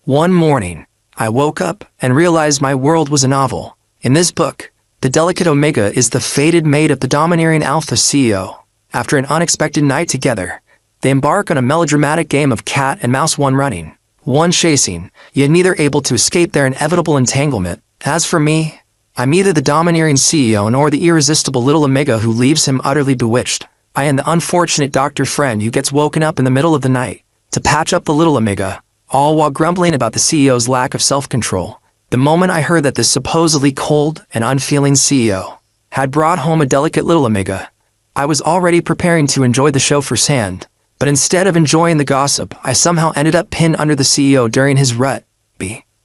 One morning, I woke up and realized my world was a novel. In this book, the delicate Omega is the fated mate of the domineering Alpha CEO. After an unexpected night together, they embark on a melodramatic game of cat and mouse, one running, one chasing, yet neither able to escape their inevitable entanglement. As for me, I'm either the domineering CEO nor the irresistible little Omega who leaves him utterly bewitched. I am the unfortunate doctor friend who gets woken up in the middle of the night to patch up the little Omega, all while grumbling about the CEO's lack of self-control. The moment I heard that this supposedly cold and unfeeling CEO had brought home a delicate little Omega, I was already preparing to enjoy the show firsthand, but instead of enjoying the gossip, I somehow ended up pinned under the CEO during his rut.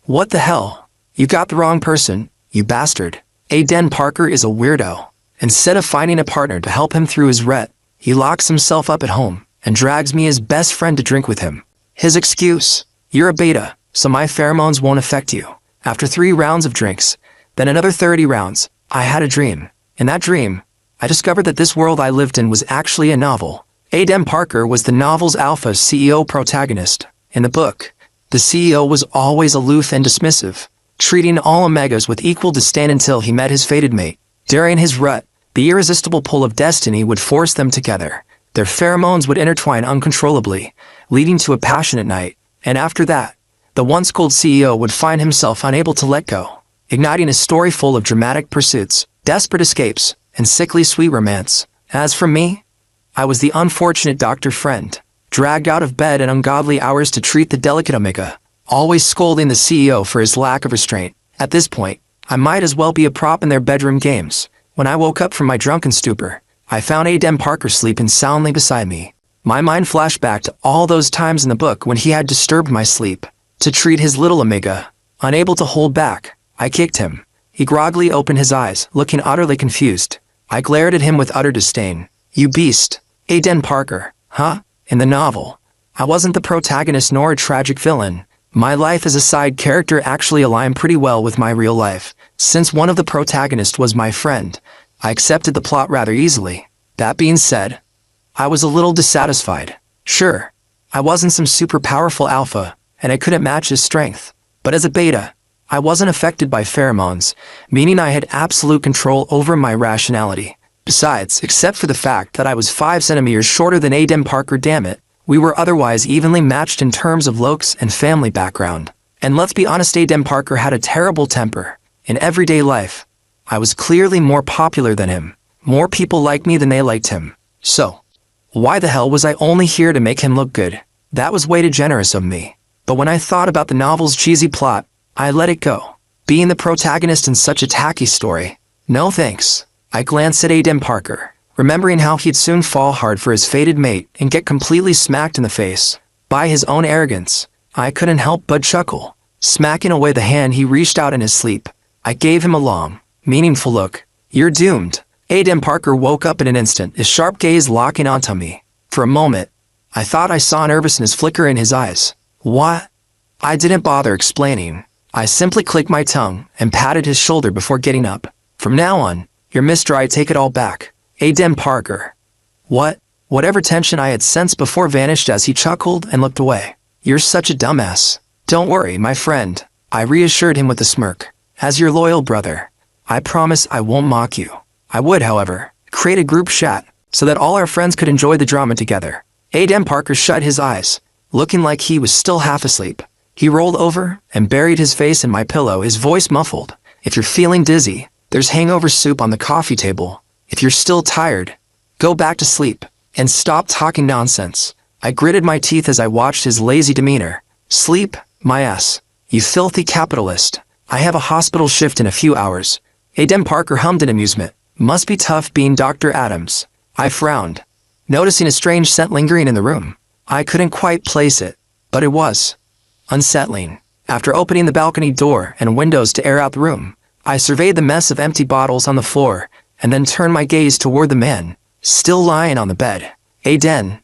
What the hell? You got the wrong person, you bastard. Aiden Parker is a weirdo. Instead of finding a partner to help him through his rut, he locks himself up at home and drags me as best friend to drink with him. His excuse: you're a beta, so my pheromones won't affect you. After 3 rounds of drinks, then another 30 rounds, I had a dream. In that dream, I discovered that this world I lived in was actually a novel. Aiden Parker was the novel's Alpha CEO protagonist. In the book, the CEO was always aloof and dismissive, treating all Omegas with equal disdain until he met his fated mate. During his rut, the irresistible pull of destiny would force them together. Their pheromones would intertwine uncontrollably, leading to a passionate night. And after that, the once cold CEO would find himself unable to let go, igniting a story full of dramatic pursuits, desperate escapes, and sickly sweet romance. As for me, I was the unfortunate doctor friend, dragged out of bed at ungodly hours to treat the delicate Omega, always scolding the CEO for his lack of restraint. At this point, I might as well be a prop in their bedroom games. When I woke up from my drunken stupor, I found Aiden Parker sleeping soundly beside me. My mind flashed back to all those times in the book when he had disturbed my sleep. To treat his little Omega, unable to hold back, I kicked him. He groggily opened his eyes, looking utterly confused. I glared at him with utter disdain. You beast. Aiden Parker, huh? In the novel, I wasn't the protagonist nor a tragic villain. My life as a side character actually aligned pretty well with my real life. Since one of the protagonists was my friend, I accepted the plot rather easily. That being said, I was a little dissatisfied. Sure, I wasn't some super powerful alpha, and I couldn't match his strength. But as a beta, I wasn't affected by pheromones, meaning I had absolute control over my rationality. Besides, except for the fact that I was 5 centimeters shorter than Aiden Parker, damn it, we were otherwise evenly matched in terms of looks and family background. And let's be honest, Aiden Parker had a terrible temper. In everyday life, I was clearly more popular than him. More people liked me than they liked him. So, why the hell was I only here to make him look good? That was way too generous of me. But when I thought about the novel's cheesy plot, I let it go. Being the protagonist in such a tacky story? No thanks. I glanced at Aiden Parker, remembering how he'd soon fall hard for his fated mate and get completely smacked in the face by his own arrogance. I couldn't help but chuckle, smacking away the hand he reached out in his sleep. I gave him a long, meaningful look. You're doomed. Aiden Parker woke up in an instant, his sharp gaze locking onto me. For a moment, I thought I saw nervousness flicker in his eyes. What? I didn't bother explaining. I simply clicked my tongue and patted his shoulder before getting up. From now on, you're Mr. I take it all back. Aiden Parker. What? Whatever tension I had sensed before vanished as he chuckled and looked away. You're such a dumbass. Don't worry, my friend. I reassured him with a smirk. As your loyal brother, I promise I won't mock you. I would, however, create a group chat so that all our friends could enjoy the drama together. Aiden Parker shut his eyes, looking like he was still half asleep. He rolled over and buried his face in my pillow, his voice muffled. If you're feeling dizzy, there's hangover soup on the coffee table. If you're still tired, go back to sleep and stop talking nonsense. I gritted my teeth as I watched his lazy demeanor. Sleep, my ass. You filthy capitalist. I have a hospital shift in a few hours. Aiden Parker hummed in amusement. Must be tough being Dr. Adams. I frowned, noticing a strange scent lingering in the room. I couldn't quite place it, but it was unsettling. After opening the balcony door and windows to air out the room, I surveyed the mess of empty bottles on the floor and then turned my gaze toward the man, still lying on the bed. Aiden,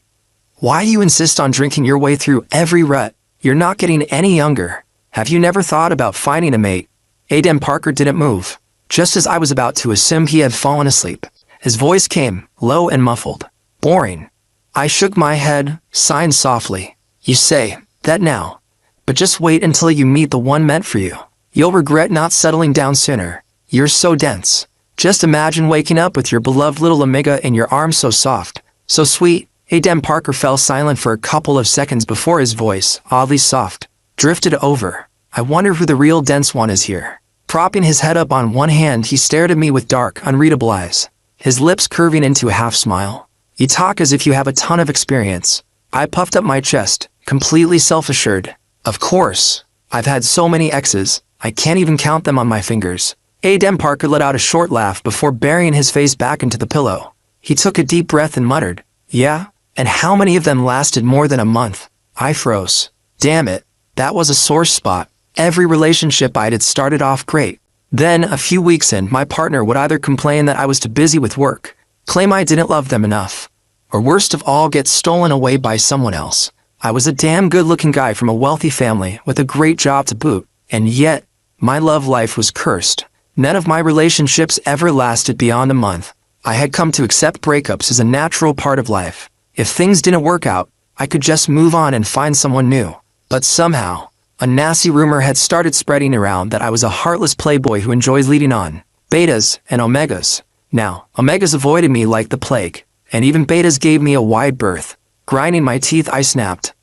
why do you insist on drinking your way through every rut? You're not getting any younger. Have you never thought about finding a mate? Aiden Parker didn't move. Just as I was about to assume he had fallen asleep, his voice came, low and muffled. Boring. I shook my head, sighing softly. You say that now, But just wait until you meet the one meant for you. You'll regret not settling down sooner. You're so dense. Just imagine waking up with your beloved little Omega in your arms, so soft, so sweet. Aiden Parker fell silent for a couple of seconds before his voice, oddly soft, drifted over. I wonder who the real dense one is here. Propping his head up on one hand, he stared at me with dark, unreadable eyes, his lips curving into a half-smile. You talk as if you have a ton of experience. I puffed up my chest, completely self-assured. Of course. I've had so many exes, I can't even count them on my fingers. Aiden Parker let out a short laugh before burying his face back into the pillow. He took a deep breath and muttered, "Yeah? And how many of them lasted more than a month?" I froze. Damn it, that was a sore spot. Every relationship I'd had started off great. Then, a few weeks in, my partner would either complain that I was too busy with work, claim I didn't love them enough, or worst of all, get stolen away by someone else. I was a damn good-looking guy from a wealthy family with a great job to boot, and yet, my love life was cursed. None of my relationships ever lasted beyond a month. I had come to accept breakups as a natural part of life. If things didn't work out, I could just move on and find someone new. But somehow, a nasty rumor had started spreading around that I was a heartless playboy who enjoys leading on betas and omegas. Now, omegas avoided me like the plague, and even betas gave me a wide berth. Grinding my teeth, I snapped.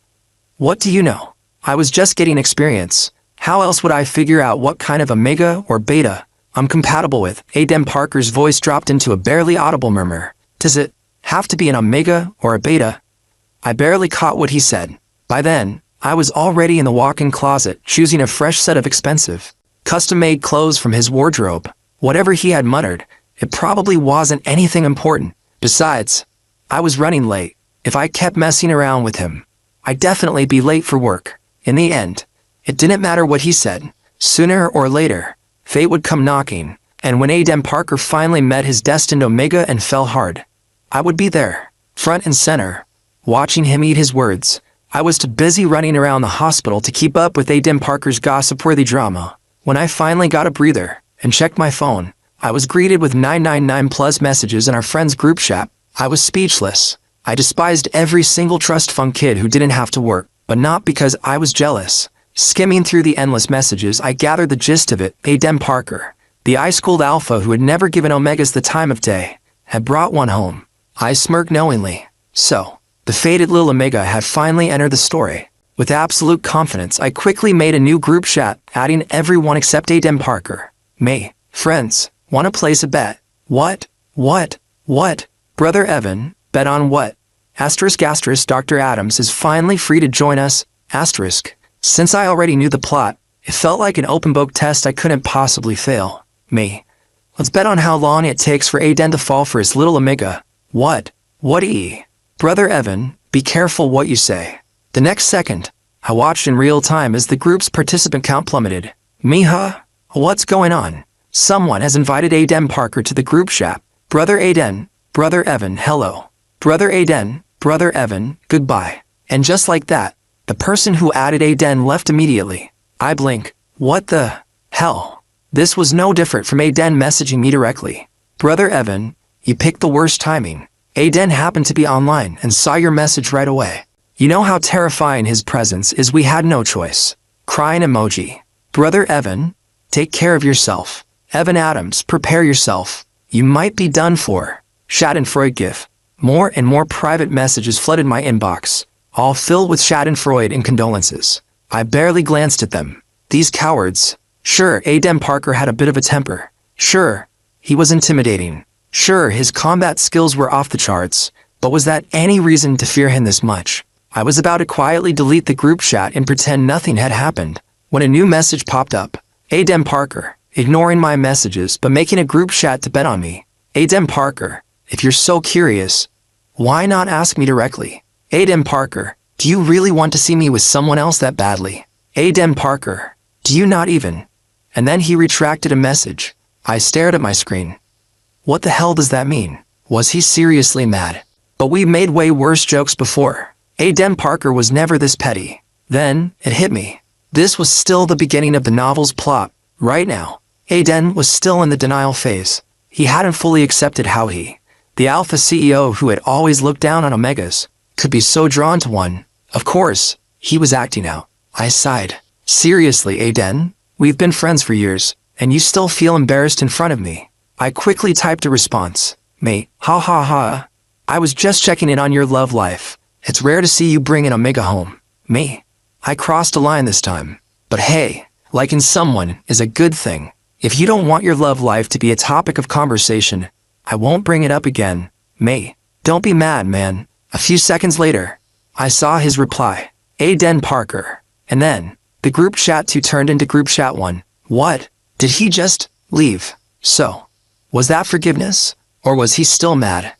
What do you know? I was just getting experience. How else would I figure out what kind of omega or beta I'm compatible with? Aiden Parker's voice dropped into a barely audible murmur. Does it have to be an omega or a beta? I barely caught what he said. By then, I was already in the walk-in closet, choosing a fresh set of expensive, custom-made clothes from his wardrobe. Whatever he had muttered, it probably wasn't anything important. Besides, I was running late. If I kept messing around with him, I'd definitely be late for work. In the end, it didn't matter what he said. Sooner or later, fate would come knocking, and when Aiden Parker finally met his destined omega and fell hard, I would be there, front and center, watching him eat his words. I was too busy running around the hospital to keep up with Aiden Parker's gossip-worthy drama. When I finally got a breather and checked my phone, I was greeted with 999+ messages in our friends' group chat. I was speechless. I despised every single trust fund kid who didn't have to work, but not because I was jealous. Skimming through the endless messages, I gathered the gist of it. Aiden Parker, the ice-cold alpha who had never given omegas the time of day, had brought one home. I smirked knowingly. So, the fated Lil Omega had finally entered the story. With absolute confidence, I quickly made a new group chat, adding everyone except Aiden Parker. Me, friends, wanna place a bet? What? Brother Evan, bet on what? Asterisk. Dr. Adams is finally free to join us. Asterisk. Since I already knew the plot, it felt like an open book test I couldn't possibly fail. Me. Let's bet on how long it takes for Aiden to fall for his little Omega. What? Brother Evan, be careful what you say. The next second, I watched in real time as the group's participant count plummeted. Miha? What's going on? Someone has invited Aiden Parker to the group chat. Brother Aiden, Brother Evan, hello. Brother Aiden, Brother Evan, goodbye. And just like that, the person who added Aiden left immediately. I blink. What the hell? This was no different from Aiden messaging me directly. Brother Evan, you picked the worst timing. Aiden happened to be online and saw your message right away. You know how terrifying his presence is. We had no choice. Crying emoji. Brother Evan, take care of yourself. Evan Adams, prepare yourself. You might be done for. Schadenfreude gif. More and more private messages flooded my inbox, all filled with Schadenfreude and condolences. I barely glanced at them. These cowards. Sure, Aiden Parker had a bit of a temper. Sure, he was intimidating. Sure, his combat skills were off the charts, but was that any reason to fear him this much? I was about to quietly delete the group chat and pretend nothing had happened, when a new message popped up. Aiden Parker, ignoring my messages but making a group chat to bet on me. Aiden Parker, if you're so curious, why not ask me directly? Aiden Parker, do you really want to see me with someone else that badly? Aiden Parker, do you not even? And then he retracted a message. I stared at my screen. What the hell does that mean? Was he seriously mad? But we made way worse jokes before. Aiden Parker was never this petty. Then, it hit me. This was still the beginning of the novel's plot. Right now, Aiden was still in the denial phase. He hadn't fully accepted how he, the alpha CEO who had always looked down on omegas, could be so drawn to one. Of course, he was acting out. I sighed. Seriously, Aiden? We've been friends for years, and you still feel embarrassed in front of me. I quickly typed a response. Mate, ha ha ha. I was just checking in on your love life. It's rare to see you bring an Omega home. Me? I crossed a line this time. But hey, liking someone is a good thing. If you don't want your love life to be a topic of conversation, I won't bring it up again. Mate, don't be mad, man. A few seconds later, I saw his reply. Aiden Parker. And then, the group chat 2 turned into group chat 1. What? Did he just leave? So, was that forgiveness? Or was he still mad?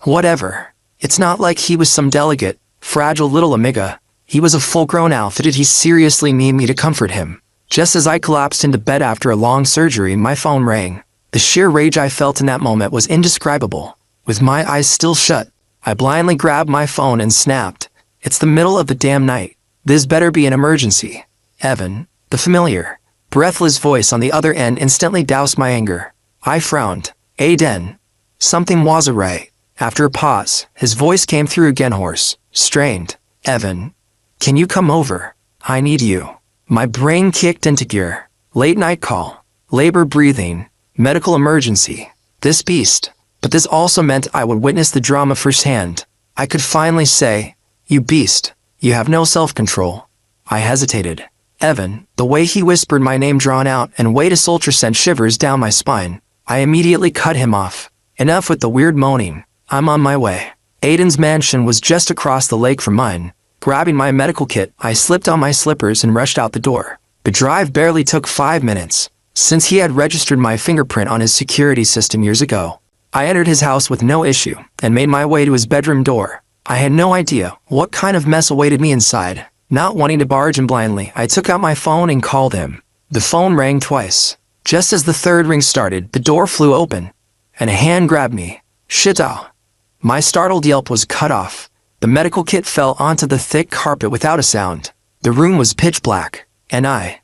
Whatever. It's not like he was some delicate, fragile little Omega. He was a full-grown alpha. Did he seriously need me to comfort him? Just as I collapsed into bed after a long surgery, my phone rang. The sheer rage I felt in that moment was indescribable. With my eyes still shut, I blindly grabbed my phone and snapped. It's the middle of the damn night. This better be an emergency. Evan, the familiar, breathless voice on the other end instantly doused my anger. I frowned. Aiden. Something wasn't right. After a pause, his voice came through again, hoarse, strained. Evan, can you come over? I need you. My brain kicked into gear. Late night call, labor breathing, medical emergency. This beast. But this also meant I would witness the drama firsthand. I could finally say, you beast, you have no self-control. I hesitated. Evan, the way he whispered my name drawn out and weight a soldier sent shivers down my spine. I immediately cut him off. Enough with the weird moaning. I'm on my way. Aiden's mansion was just across the lake from mine. Grabbing my medical kit, I slipped on my slippers and rushed out the door. The drive barely took 5 minutes, since he had registered my fingerprint on his security system years ago. I entered his house with no issue and made my way to his bedroom door. I had no idea what kind of mess awaited me inside. Not wanting to barge in blindly, I took out my phone and called him. The phone rang twice. Just as the third ring started, the door flew open, and a hand grabbed me. Shit-ow. My startled yelp was cut off. The medical kit fell onto the thick carpet without a sound. The room was pitch black, and I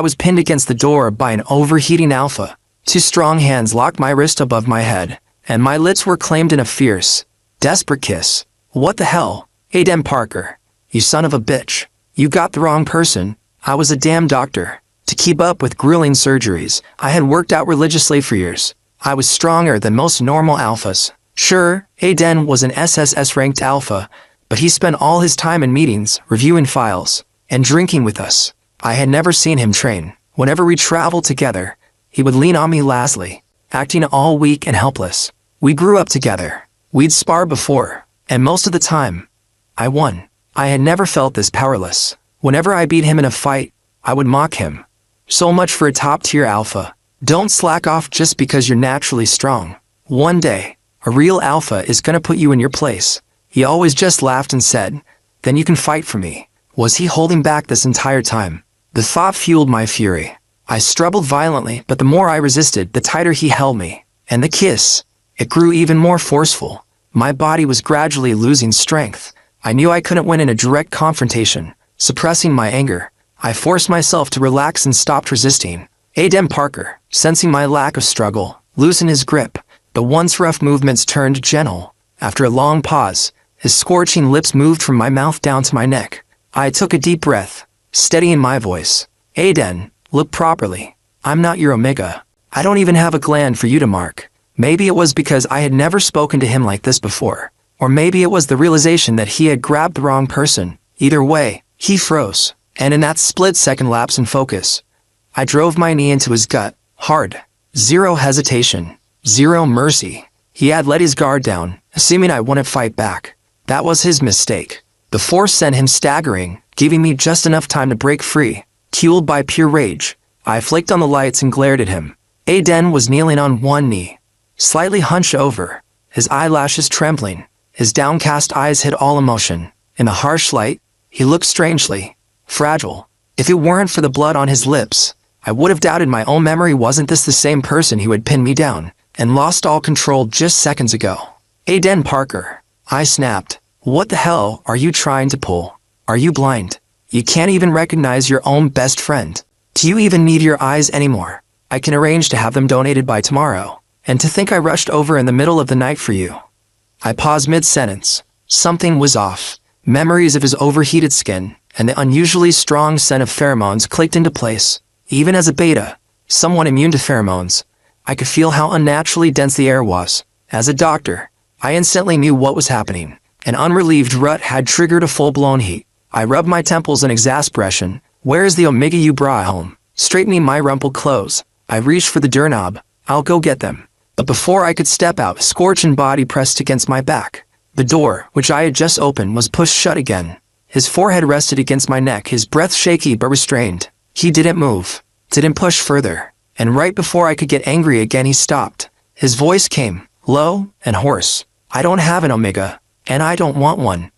was pinned against the door by an overheating alpha. 2 strong hands locked my wrist above my head, and my lips were claimed in a fierce, desperate kiss. What the hell? Aiden Parker, you son of a bitch. You got the wrong person. I was a damn doctor. To keep up with grueling surgeries, I had worked out religiously for years. I was stronger than most normal alphas. Sure, Aiden was an SSS-ranked alpha, but he spent all his time in meetings, reviewing files, and drinking with us. I had never seen him train. Whenever we traveled together, he would lean on me lastly, acting all weak and helpless. We grew up together. We'd spar before, and most of the time, I won. I had never felt this powerless. Whenever I beat him in a fight, I would mock him. So much for a top-tier alpha. Don't slack off just because you're naturally strong. One day, a real alpha is gonna put you in your place. He always just laughed and said, then you can fight for me. Was he holding back this entire time? The thought fueled my fury. I struggled violently, but the more I resisted, the tighter he held me. And the kiss, it grew even more forceful. My body was gradually losing strength. I knew I couldn't win in a direct confrontation. Suppressing my anger, I forced myself to relax and stopped resisting. Aiden Parker, sensing my lack of struggle, loosened his grip. The once rough movements turned gentle. After a long pause, his scorching lips moved from my mouth down to my neck. I took a deep breath, steadying my voice. Aiden, look properly. I'm not your Omega. I don't even have a gland for you to mark. Maybe it was because I had never spoken to him like this before. Or maybe it was the realization that he had grabbed the wrong person. Either way, he froze. And in that split-second lapse in focus, I drove my knee into his gut, hard. Zero hesitation. Zero mercy. He had let his guard down, assuming I wouldn't fight back. That was his mistake. The force sent him staggering, giving me just enough time to break free. Fueled by pure rage, I flicked on the lights and glared at him. Aiden was kneeling on one knee, slightly hunched over, his eyelashes trembling. His downcast eyes hid all emotion. In the harsh light, he looked strangely fragile. If it weren't for the blood on his lips, I would have doubted my own memory. Wasn't this the same person who had pinned me down and lost all control just seconds ago? Aiden Parker, I snapped. What the hell are you trying to pull? Are you blind? You can't even recognize your own best friend. Do you even need your eyes anymore? I can arrange to have them donated by tomorrow. And to think I rushed over in the middle of the night for you. I paused mid-sentence. Something was off. Memories of his overheated skin, and the unusually strong scent of pheromones clicked into place. Even as a beta, someone immune to pheromones, I could feel how unnaturally dense the air was. As a doctor, I instantly knew what was happening. An unrelieved rut had triggered a full-blown heat. I rubbed my temples in exasperation. Where is the Omega you brought home? Straightening my rumpled clothes, I reached for the doorknob. I'll go get them. But before I could step out, a scorching body pressed against my back. The door, which I had just opened, was pushed shut again. His forehead rested against my neck, his breath shaky but restrained. He didn't move, didn't push further, and right before I could get angry again, he stopped. His voice came, low and hoarse. I don't have an Omega, and I don't want one.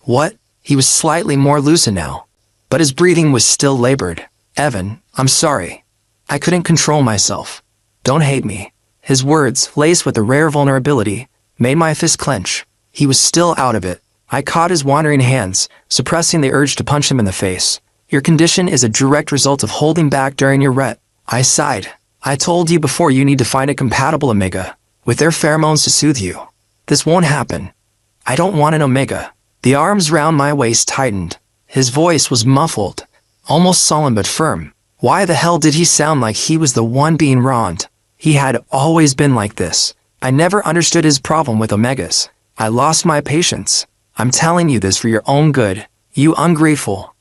What? He was slightly more lucid now, but his breathing was still labored. Evan, I'm sorry. I couldn't control myself. Don't hate me. His words, laced with a rare vulnerability, made my fist clench. He was still out of it. I caught his wandering hands, suppressing the urge to punch him in the face. Your condition is a direct result of holding back during your rut. I sighed. I told you before, you need to find a compatible Omega, with their pheromones to soothe you. This won't happen. I don't want an Omega. The arms round my waist tightened. His voice was muffled, almost sullen but firm. Why the hell did he sound like he was the one being wronged? He had always been like this. I never understood his problem with Omegas. I lost my patience. I'm telling you this for your own good, you ungrateful.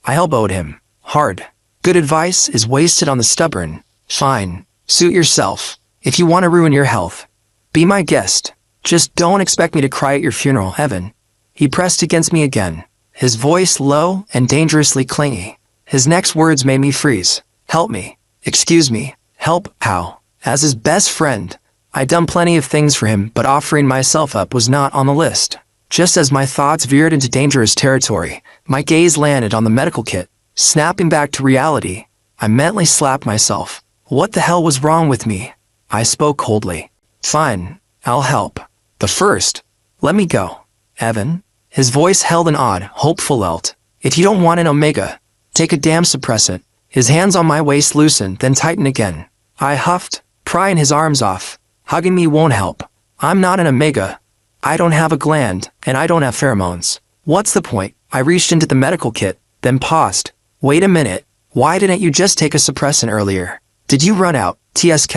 I elbowed him, hard. Good advice is wasted on the stubborn. Fine, suit yourself. If you want to ruin your health, be my guest. Just don't expect me to cry at your funeral, Evan. He pressed against me again, his voice low and dangerously clingy. His next words made me freeze. Help me. Excuse me. Help? How? As his best friend, I'd done plenty of things for him, but offering myself up was not on the list. Just as my thoughts veered into dangerous territory, my gaze landed on the medical kit. Snapping back to reality, I mentally slapped myself. What the hell was wrong with me? I spoke coldly. Fine, I'll help. But first, let me go. Evan? His voice held an odd, hopeful lilt. If you don't want an Omega, take a damn suppressant. His hands on my waist loosened, then tightened again. I huffed, prying his arms off. Hugging me won't help. I'm not an Omega. I don't have a gland, and I don't have pheromones. What's the point? I reached into the medical kit, then paused. Wait a minute. Why didn't you just take a suppressant earlier? Did you run out, TSK?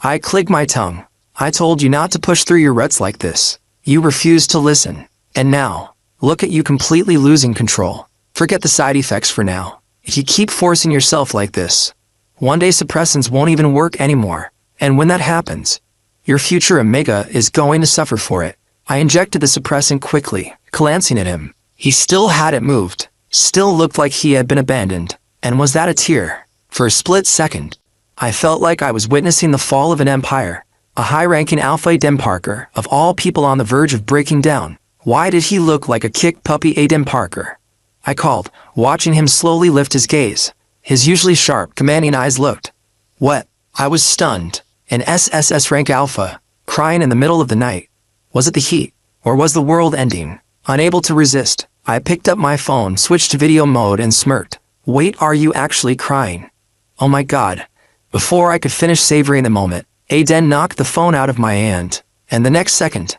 I clicked my tongue. I told you not to push through your ruts like this. You refused to listen. And now, look at you completely losing control. Forget the side effects for now. If you keep forcing yourself like this, one day suppressants won't even work anymore. And when that happens, your future Omega is going to suffer for it. I injected the suppressant quickly, glancing at him. He still hadn't moved, still looked like he had been abandoned. And was that a tear? For a split second, I felt like I was witnessing the fall of an empire. A high-ranking Alpha Aiden Parker, of all people, on the verge of breaking down. Why did he look like a kicked puppy? Aiden Parker, I called, watching him slowly lift his gaze. His usually sharp, commanding eyes looked wet. I was stunned. An SSS rank Alpha, crying in the middle of the night. Was it the heat, or was the world ending? Unable to resist, I picked up my phone, switched to video mode, and smirked. Wait, are you actually crying? Oh my god. Before I could finish savoring the moment, Aiden knocked the phone out of my hand, and the next second,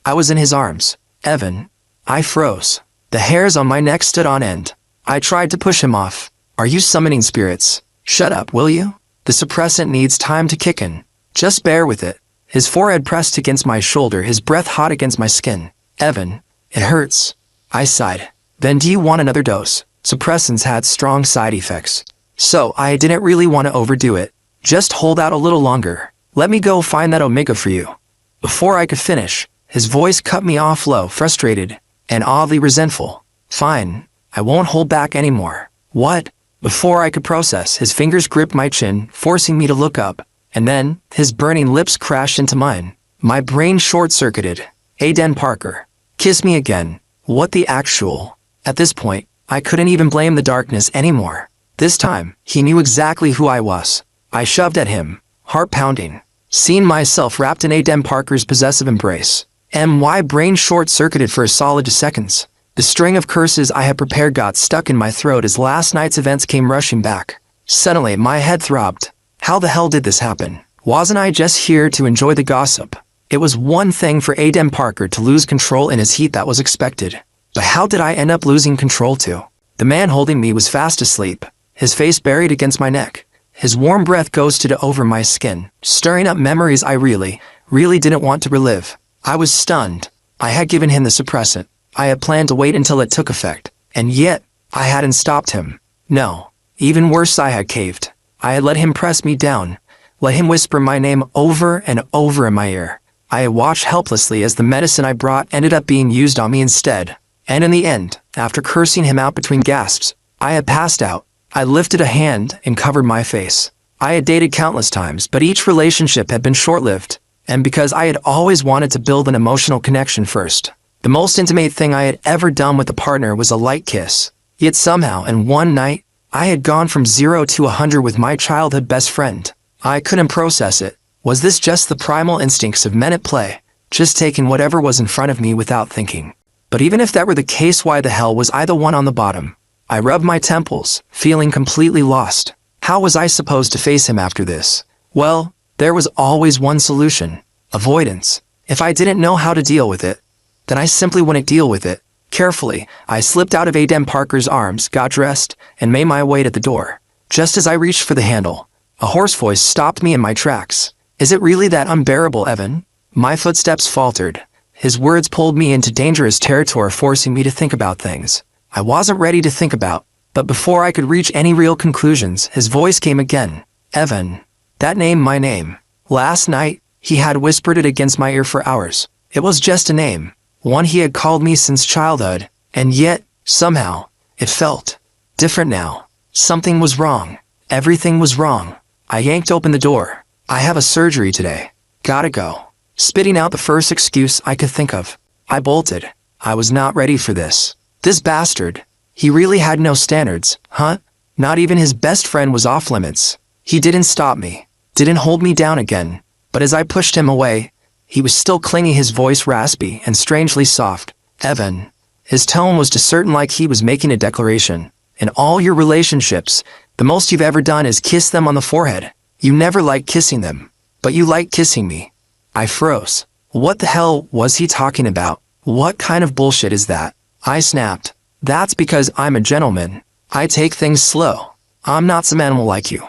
I was in his arms. Evan. I froze. The hairs on my neck stood on end. I tried to push him off. Are you summoning spirits? Shut up, will you? The suppressant needs time to kick in. Just bear with it. His forehead pressed against my shoulder, his breath hot against my skin. Evan, it hurts. I sighed. Then do you want another dose? Suppressants had strong side effects. So I didn't really want to overdo it. Just hold out a little longer. Let me go find that Omega for you. Before I could finish, his voice cut me off low, frustrated, and oddly resentful. Fine, I won't hold back anymore. What? Before I could process, his fingers gripped my chin, forcing me to look up, and then, his burning lips crashed into mine. My brain short-circuited. Aiden Parker. Kiss me again. What the actual? At this point, I couldn't even blame the darkness anymore. This time, he knew exactly who I was. I shoved at him, heart pounding, seeing myself wrapped in Aiden Parker's possessive embrace. My brain short-circuited for a solid 2 seconds. The string of curses I had prepared got stuck in my throat as last night's events came rushing back. Suddenly, my head throbbed. How the hell did this happen? Wasn't I just here to enjoy the gossip? It was one thing for Aiden Parker to lose control in his heat, that was expected. But how did I end up losing control too? The man holding me was fast asleep, his face buried against my neck. His warm breath ghosted over my skin, stirring up memories I really didn't want to relive. I was stunned. I had given him the suppressant. I had planned to wait until it took effect, and yet, I hadn't stopped him. No. Even worse, I had caved. I had let him press me down, let him whisper my name over and over in my ear. I had watched helplessly as the medicine I brought ended up being used on me instead. And in the end, after cursing him out between gasps, I had passed out. I lifted a hand and covered my face. I had dated countless times, but each relationship had been short-lived. And because I had always wanted to build an emotional connection first, the most intimate thing I had ever done with a partner was a light kiss. Yet somehow, in one night, I had gone from 0 to 100 with my childhood best friend. I couldn't process it. Was this just the primal instincts of men at play, just taking whatever was in front of me without thinking? But even if that were the case, why the hell was I the one on the bottom? I rubbed my temples, feeling completely lost. How was I supposed to face him after this? Well, there was always one solution: avoidance. If I didn't know how to deal with it, then I simply wouldn't deal with it. Carefully, I slipped out of Aiden Parker's arms, got dressed, and made my way to the door. Just as I reached for the handle, a hoarse voice stopped me in my tracks. "Is it really that unbearable, Evan?" My footsteps faltered. His words pulled me into dangerous territory, forcing me to think about things I wasn't ready to think about. But before I could reach any real conclusions, his voice came again. "Evan." That name, my name. Last night, he had whispered it against my ear for hours. It was just a name, one he had called me since childhood, and yet, somehow, it felt different now. Something was wrong. Everything was wrong. I yanked open the door. "I have a surgery today. Gotta go." Spitting out the first excuse I could think of, I bolted. I was not ready for this. This bastard. He really had no standards, huh? Not even his best friend was off limits. He didn't stop me, didn't hold me down again. But as I pushed him away, he was still clinging, his voice raspy and strangely soft. "Evan." His tone was discerning, like he was making a declaration. "In all your relationships, the most you've ever done is kiss them on the forehead. You never liked kissing them, but you liked kissing me." I froze. What the hell was he talking about? What kind of bullshit is that? I snapped. "That's because I'm a gentleman. I take things slow. I'm not some animal like you."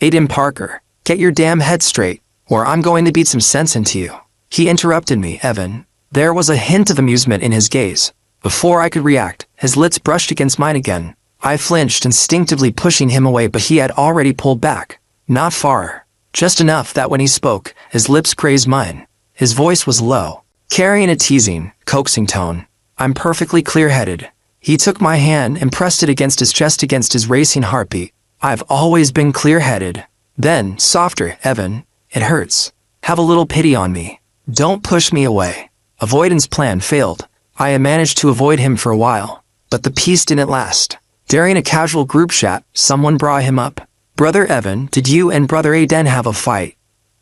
"Aiden Parker, get your damn head straight, or I'm going to beat some sense into you." He interrupted me. "Evan." There was a hint of amusement in his gaze. Before I could react, his lips brushed against mine again. I flinched, instinctively pushing him away, but he had already pulled back. Not far. Just enough that when he spoke, his lips grazed mine. His voice was low, carrying a teasing, coaxing tone. "I'm perfectly clear-headed." He took my hand and pressed it against his chest, against his racing heartbeat. "I've always been clear-headed." Then, softer. "Evan, it hurts. Have a little pity on me. Don't push me away." Avoidance plan failed. I had managed to avoid him for a while, but the peace didn't last. During a casual group chat, someone brought him up. "Brother Evan, did you and Brother Aiden have a fight?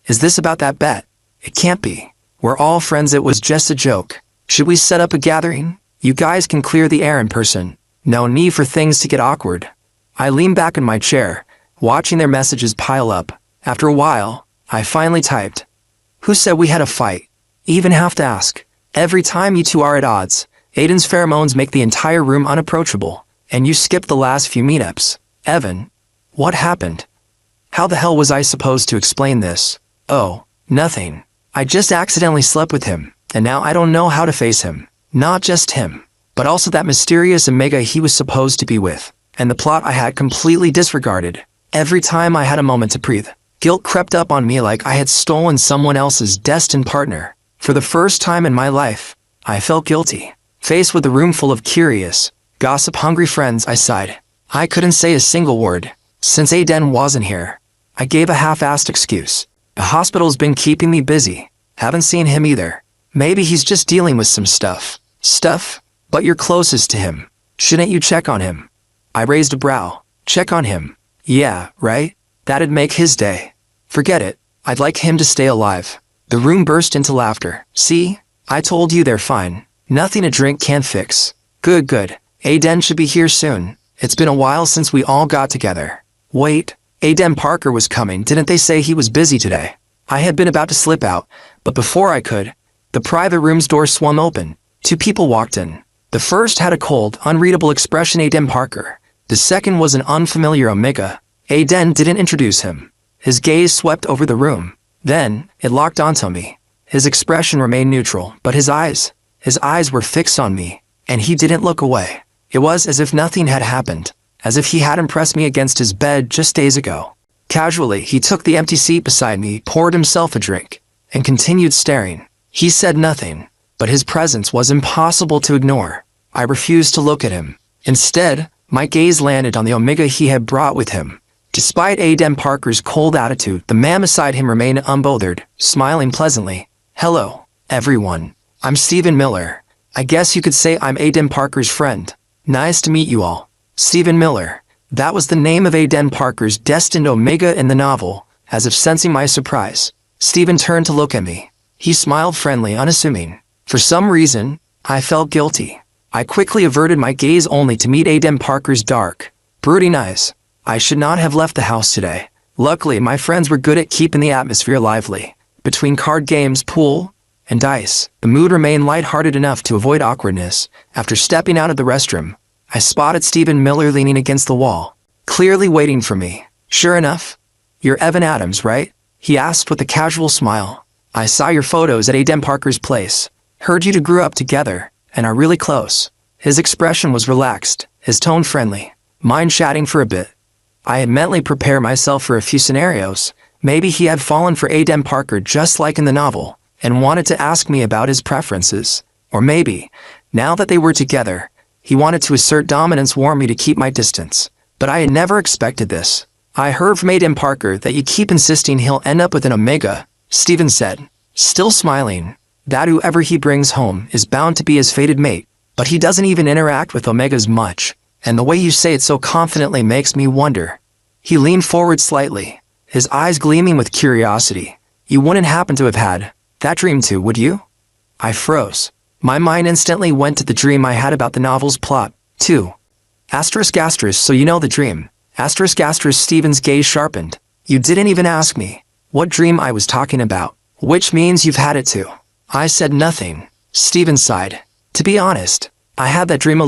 Is this about that bet?" "It can't be. We're all friends. It was just a joke. Should we set up a gathering? You guys can clear the air in person. No need for things to get awkward." I leaned back in my chair, watching their messages pile up. After a while, I finally typed, "Who said we had a fight? Even have to ask. Every time you two are at odds, Aiden's pheromones make the entire room unapproachable, and you skipped the last few meetups. Evan, what happened? How the hell was I supposed to explain this?" "Oh, nothing. I just accidentally slept with him, and now I don't know how to face him. Not just him, but also that mysterious Omega he was supposed to be with, and the plot I had completely disregarded. Every time I had a moment to breathe, guilt crept up on me like I had stolen someone else's destined partner. For the first time in my life, I felt guilty. Faced with a room full of curious, gossip-hungry friends, I sighed. I couldn't say a single word. Since Aiden wasn't here, I gave a half-assed excuse. "The hospital's been keeping me busy. Haven't seen him either. Maybe he's just dealing with some stuff." "Stuff? But you're closest to him. Shouldn't you check on him?" I raised a brow. "Check on him? Yeah, right? That'd make his day." "Forget it. I'd like him to stay alive." The room burst into laughter. "See? I told you they're fine. Nothing a drink can't fix." Good. Aiden should be here soon. It's been a while since we all got together." "Wait, Aiden Parker was coming. Didn't they say he was busy today?" I had been about to slip out, but before I could, the private room's door swung open. Two people walked in. The first had a cold, unreadable expression Aiden Parker. The second was an unfamiliar Omega. Aiden didn't introduce him. His gaze swept over the room. Then, it locked onto me. His expression remained neutral, but his eyes were fixed on me, and he didn't look away. It was as if nothing had happened, as if he hadn't pressed me against his bed just days ago. Casually, he took the empty seat beside me, poured himself a drink, and continued staring. He said nothing, but his presence was impossible to ignore. I refused to look at him. Instead, my gaze landed on the Omega he had brought with him. Despite Aiden Parker's cold attitude, the man beside him remained unbothered, smiling pleasantly. "Hello, everyone. I'm Stephen Miller. I guess you could say I'm Aiden Parker's friend. Nice to meet you all." Stephen Miller. That was the name of Aiden Parker's destined Omega in the novel. As if sensing my surprise, Stephen turned to look at me. He smiled friendly, unassuming. For some reason, I felt guilty. I quickly averted my gaze only to meet Aiden Parker's dark, brooding eyes. I should not have left the house today. Luckily, my friends were good at keeping the atmosphere lively. Between card games, pool, and dice, the mood remained lighthearted enough to avoid awkwardness. After stepping out of the restroom, I spotted Stephen Miller leaning against the wall, clearly waiting for me. "Sure enough, you're Evan Adams, right?" he asked with a casual smile. "I saw your photos at Aiden Parker's place. Heard you two grew up together and are really close." His expression was relaxed, his tone friendly. Mind chatting for a bit? I had mentally prepared myself for a few scenarios. Maybe he had fallen for Aiden Parker just like in the novel, and wanted to ask me about his preferences. Or maybe, now that they were together, he wanted to assert dominance, warn me to keep my distance. But I had never expected this. "I heard from Aiden Parker that you keep insisting he'll end up with an Omega," Stephen said, still smiling. "That whoever he brings home is bound to be his fated mate, but he doesn't even interact with Omegas much, and the way you say it so confidently makes me wonder." He leaned forward slightly, his eyes gleaming with curiosity. "You wouldn't happen to have had that dream too, would you?" I froze. My mind instantly went to the dream I had about the novel's plot, too. Asterisk, so you know the dream. Asterisk, Stephen's gaze sharpened. "You didn't even ask me what dream I was talking about, which means you've had it too." I said nothing. Stephen sighed. "To be honest, I had that dream a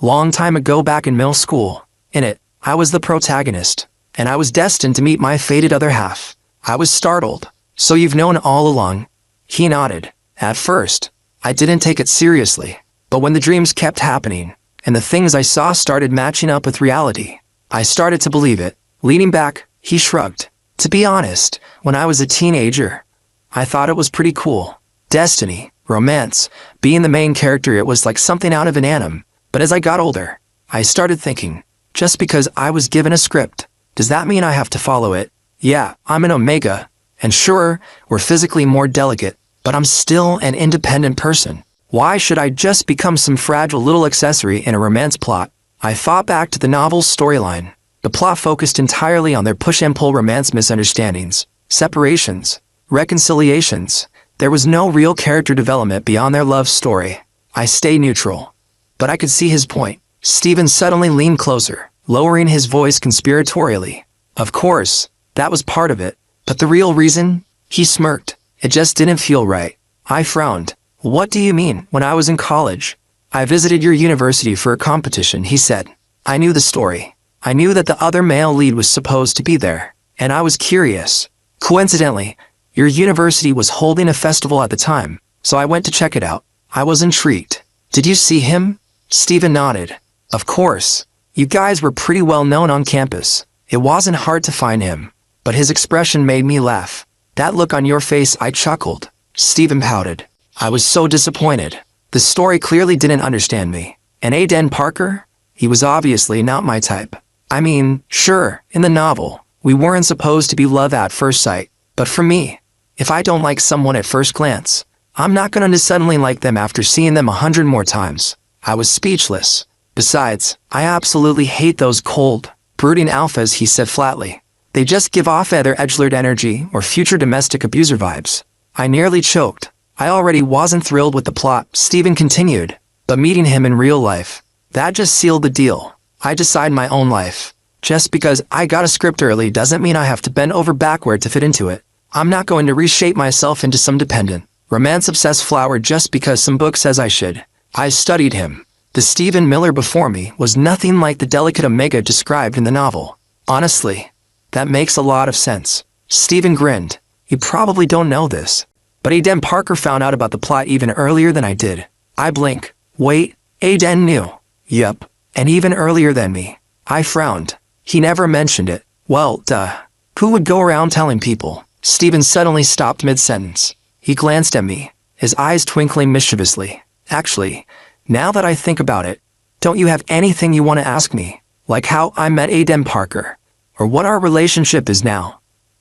long time ago back in middle school. In it, I was the protagonist, and I was destined to meet my fated other half." I was startled. "So you've known all along?" He nodded. "At first, I didn't take it seriously, but when the dreams kept happening, and the things I saw started matching up with reality, I started to believe it." Leaning back, he shrugged. "To be honest, when I was a teenager, I thought it was pretty cool. Destiny, romance, being the main character, it was like something out of an anime. But as I got older, I started thinking, just because I was given a script, does that mean I have to follow it? Yeah, I'm an Omega, and sure, we're physically more delicate, but I'm still an independent person. Why should I just become some fragile little accessory in a romance plot?" I thought back to the novel's storyline. The plot focused entirely on their push-and-pull romance misunderstandings, separations, reconciliations. There was no real character development beyond their love story. I stayed neutral. But I could see his point. Stephen suddenly leaned closer, lowering his voice conspiratorially. "Of course, that was part of it. But the real reason?" He smirked. "It just didn't feel right." I frowned. "What do you mean?" "When I was in college, I visited your university for a competition," he said. "I knew the story. I knew that the other male lead was supposed to be there, and I was curious. Coincidentally, your university was holding a festival at the time, so I went to check it out. I was intrigued." "Did you see him?" Stephen nodded. "Of course. You guys were pretty well known on campus. It wasn't hard to find him, but his expression made me laugh." "That look on your face," I chuckled. Stephen pouted. I was so disappointed. The story clearly didn't understand me. And Aiden Parker? He was obviously not my type. I mean, sure, in the novel, we weren't supposed to be love at first sight, but for me, if I don't like someone at first glance, I'm not going to suddenly like them after seeing them 100 more times. I was speechless. Besides, I absolutely hate those cold, brooding alphas, he said flatly. They just give off either edgelord energy or future domestic abuser vibes. I nearly choked. I already wasn't thrilled with the plot, Stephen continued, but meeting him in real life, that just sealed the deal. I decide my own life. Just because I got a script early doesn't mean I have to bend over backward to fit into it. I'm not going to reshape myself into some dependent, romance-obsessed flower just because some book says I should. I studied him. The Stephen Miller before me was nothing like the delicate Omega described in the novel. Honestly, that makes a lot of sense. Stephen grinned. You probably don't know this, but Aiden Parker found out about the plot even earlier than I did. I blink. Wait, Aiden knew. Yup, and even earlier than me. I frowned. He never mentioned it. Well, duh. Who would go around telling people? Stephen suddenly stopped mid-sentence. He glanced at me, his eyes twinkling mischievously. Actually, now that I think about it, don't you have anything you want to ask me? Like how I met Aiden Parker? Or what our relationship is now?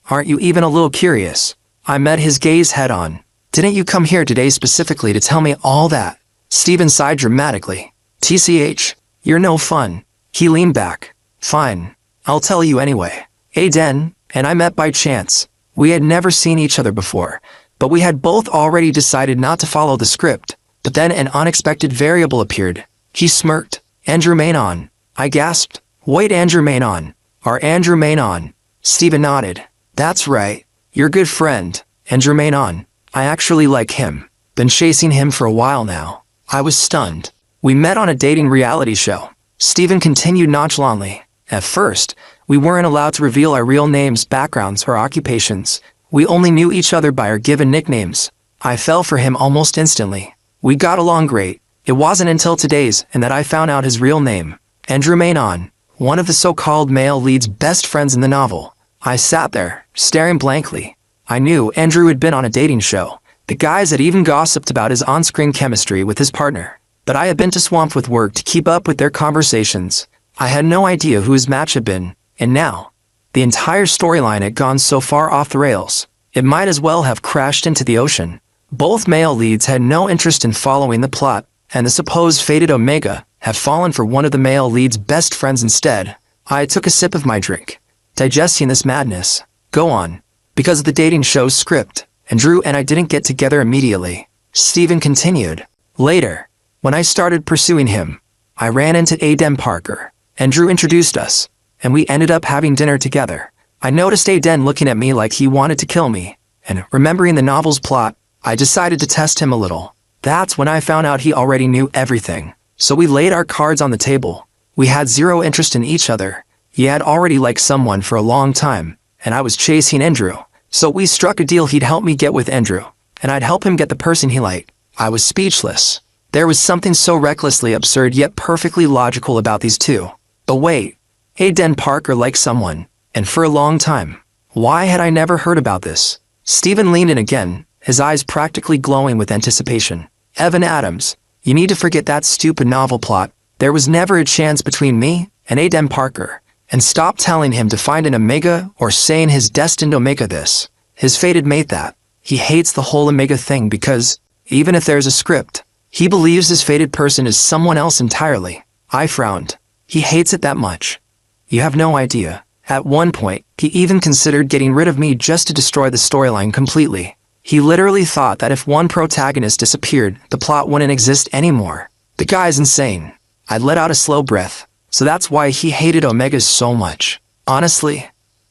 Aren't you even a little curious? I met his gaze head on. Didn't you come here today specifically to tell me all that? Stephen sighed dramatically. TCH, you're no fun. He leaned back. Fine, I'll tell you anyway. Aiden and I met by chance. We had never seen each other before, but we had both already decided not to follow the script. But then an unexpected variable appeared. He smirked. Andrew Mainon. I gasped. Wait, Andrew Mainon. Our Andrew Mainon. Stephen nodded. That's right. Your good friend, Andrew Mainon. I actually like him. Been chasing him for a while now. I was stunned. We met on a dating reality show. Stephen continued nonchalantly. At first, we weren't allowed to reveal our real names, backgrounds, or occupations. We only knew each other by our given nicknames. I fell for him almost instantly. We got along great. It wasn't until today's and that I found out his real name. Andrew Mainon, one of the so-called male lead's best friends in the novel. I sat there, staring blankly. I knew Andrew had been on a dating show. The guys had even gossiped about his on-screen chemistry with his partner. But I had been too swamped with work to keep up with their conversations. I had no idea who his match had been. And now, the entire storyline had gone so far off the rails, it might as well have crashed into the ocean. Both male leads had no interest in following the plot, and the supposed fated Omega had fallen for one of the male lead's best friends instead. I took a sip of my drink, digesting this madness. Go on. Because of the dating show's script, Andrew and I didn't get together immediately. Stephen continued. Later, when I started pursuing him, I ran into Aiden Parker. Andrew introduced us, and we ended up having dinner together. I noticed Aiden looking at me like he wanted to kill me, and remembering the novel's plot, I decided to test him a little. That's when I found out he already knew everything. So we laid our cards on the table. We had zero interest in each other. He had already liked someone for a long time, and I was chasing Andrew. So we struck a deal. He'd help me get with Andrew, and I'd help him get the person he liked. I was speechless. There was something so recklessly absurd yet perfectly logical about these two. But wait, Aiden Parker liked someone, and for a long time. Why had I never heard about this? Stephen leaned in again, his eyes practically glowing with anticipation. Evan Adams, you need to forget that stupid novel plot. There was never a chance between me and Aiden Parker. And stop telling him to find an Omega or saying his destined Omega this. His fated mate that. He hates the whole Omega thing because, even if there's a script, he believes his fated person is someone else entirely. I frowned. He hates it that much. You have no idea. At one point, he even considered getting rid of me just to destroy the storyline completely. He literally thought that if one protagonist disappeared, the plot wouldn't exist anymore. The guy's insane. I let out a slow breath. So that's why he hated Omegas so much. Honestly,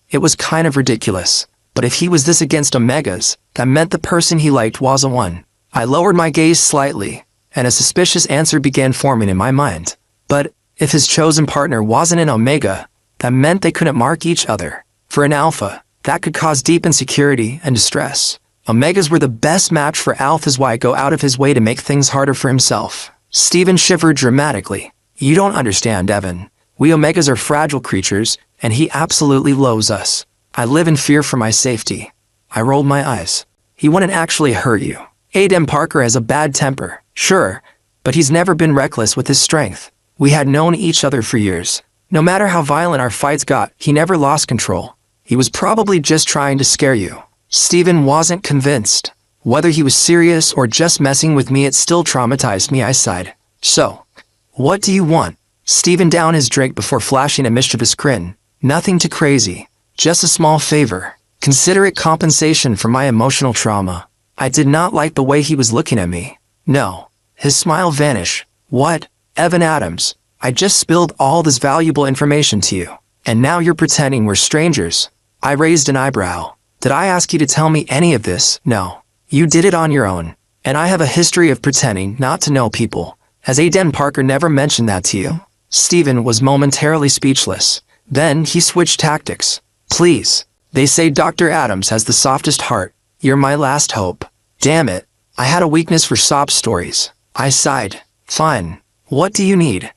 it was kind of ridiculous. But if he was this against Omegas, that meant the person he liked was a one. I lowered my gaze slightly, and a suspicious answer began forming in my mind. But if his chosen partner wasn't an Omega, that meant they couldn't mark each other. For an Alpha, that could cause deep insecurity and distress. Omegas were the best match for Alphas. Why go out of his way to make things harder for himself? Stephen shivered dramatically. You don't understand, Evan. We Omegas are fragile creatures, and he absolutely loathes us. I live in fear for my safety. I rolled my eyes. He wouldn't actually hurt you. Aiden Parker has a bad temper, sure, but he's never been reckless with his strength. We had known each other for years. No matter how violent our fights got, he never lost control. He was probably just trying to scare you. Stephen wasn't convinced. Whether he was serious or just messing with me, it still traumatized me. I sighed. So, what do you want? Stephen downed his drink before flashing a mischievous grin. Nothing too crazy. Just a small favor. Consider it compensation for my emotional trauma. I did not like the way he was looking at me. No. His smile vanished. What? Evan Adams, I just spilled all this valuable information to you. And now you're pretending we're strangers. I raised an eyebrow. Did I ask you to tell me any of this? No. You did it on your own. And I have a history of pretending not to know people. Has Aiden Parker never mentioned that to you? Stephen was momentarily speechless. Then he switched tactics. Please. They say Dr. Adams has the softest heart. You're my last hope. Damn it. I had a weakness for sob stories. I sighed. Fine. What do you need?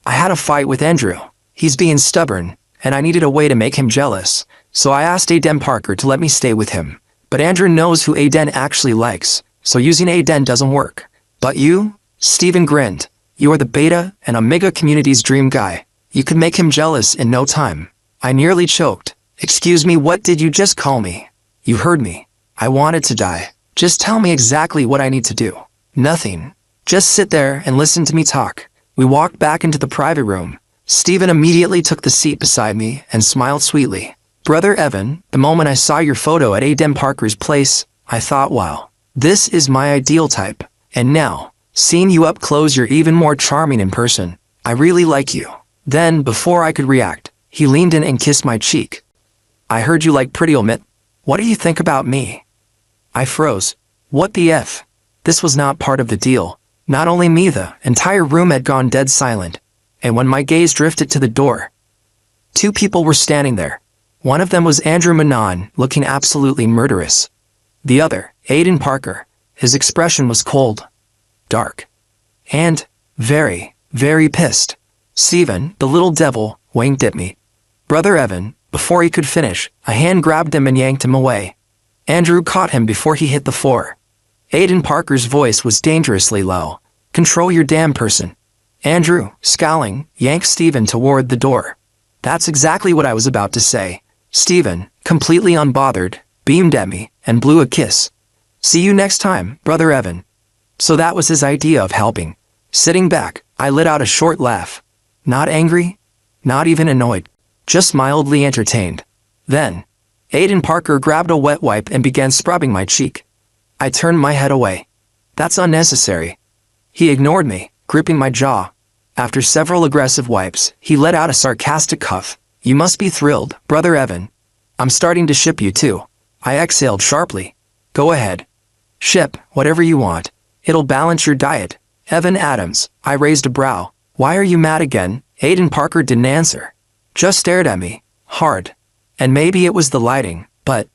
I had a fight with Andrew. He's being stubborn, and I needed a way to make him jealous. So I asked Aiden Parker to let me stay with him. But Andrew knows who Aiden actually likes, so using Aiden doesn't work. But you? Stephen grinned. You are the beta and omega community's dream guy. You could make him jealous in no time. I nearly choked. Excuse me, what did you just call me? You heard me. I wanted to die. Just tell me exactly what I need to do. Nothing. Just sit there and listen to me talk. We walked back into the private room. Stephen immediately took the seat beside me and smiled sweetly. Brother Evan, the moment I saw your photo at Aiden Parker's place, I thought, wow, this is my ideal type. And now, seeing you up close, you're even more charming in person. I really like you. Then, before I could react, he leaned in and kissed my cheek. I heard you like Pretty Omit. What do you think about me? I froze. What the F? This was not part of the deal. Not only me, the entire room had gone dead silent. And when my gaze drifted to the door, two people were standing there. One of them was Andrew Manon, looking absolutely murderous. The other, Aiden Parker. His expression was cold, dark, and very, very pissed. Stephen, the little devil, winked at me. Brother Evan, before he could finish, a hand grabbed him and yanked him away. Andrew caught him before he hit the floor. Aiden Parker's voice was dangerously low. Control your damn person. Andrew, scowling, yanked Stephen toward the door. That's exactly what I was about to say. Stephen, completely unbothered, beamed at me and blew a kiss. See you next time, Brother Evan. So that was his idea of helping. Sitting back, I let out a short laugh. Not angry, not even annoyed, just mildly entertained. Then, Aiden Parker grabbed a wet wipe and began scrubbing my cheek. I turned my head away. That's unnecessary. He ignored me, gripping my jaw. After several aggressive wipes, he let out a sarcastic cough. You must be thrilled, Brother Evan. I'm starting to ship you too. I exhaled sharply. Go ahead. Ship whatever you want. It'll balance your diet. Evan Adams, I raised a brow. Why are you mad again? Aiden Parker didn't answer. Just stared at me, hard. And maybe it was the lighting, but